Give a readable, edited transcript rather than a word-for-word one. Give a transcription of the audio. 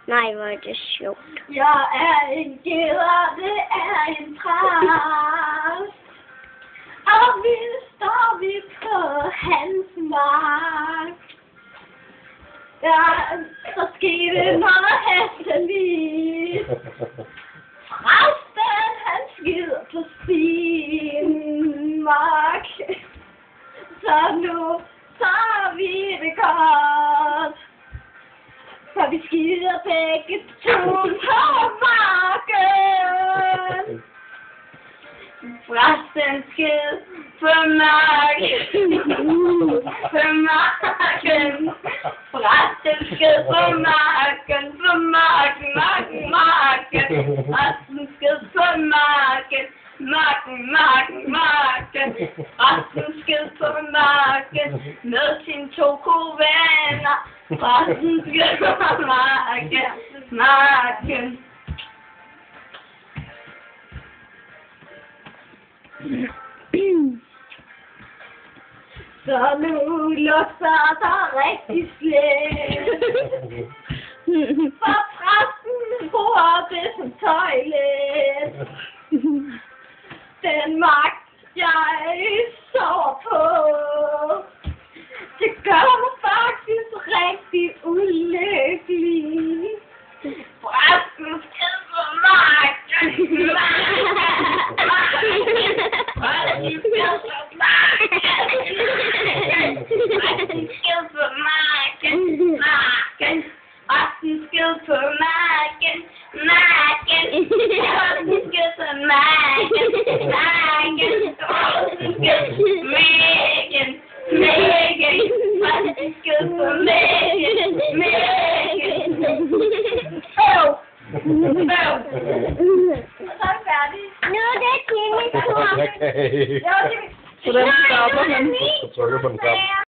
Nej, hvor er det sjovt. Jeg er en geder, det er en præst. Og vi står vi på hans mark. Ja, så skete noget hæfteligt. Præsten, han skider på sin mark. Så nu tager vi det godt. For vi skider begge to på marken. Præsten skid på marken. På marken. Præsten skid på marken. På marken, marken, marken. Præsten skid på marken. Marken, marken, marken. Præsten skid på marken. Med sine 2 gode venner. Præsten skid på marken. Marken. Så nu lugter der rigtig slemt. For præsten bruger det som toilet. Den magt, jeg sover på, det gør mig faktisk rigtig ulykkelig. Præsten skid på marken. Præsten skid på marken. Præsten skid på marken. Marken. Præsten skid på marken. Marken. Præsten skid på marken. Marken. Præsten skid på Megan. Megan. Præsten skid på Megan. Megan. Så er det færdigt. Nu er det Jimmys tur. Okay. Ja, det Hvordan stopper man? Så trykker på den knap.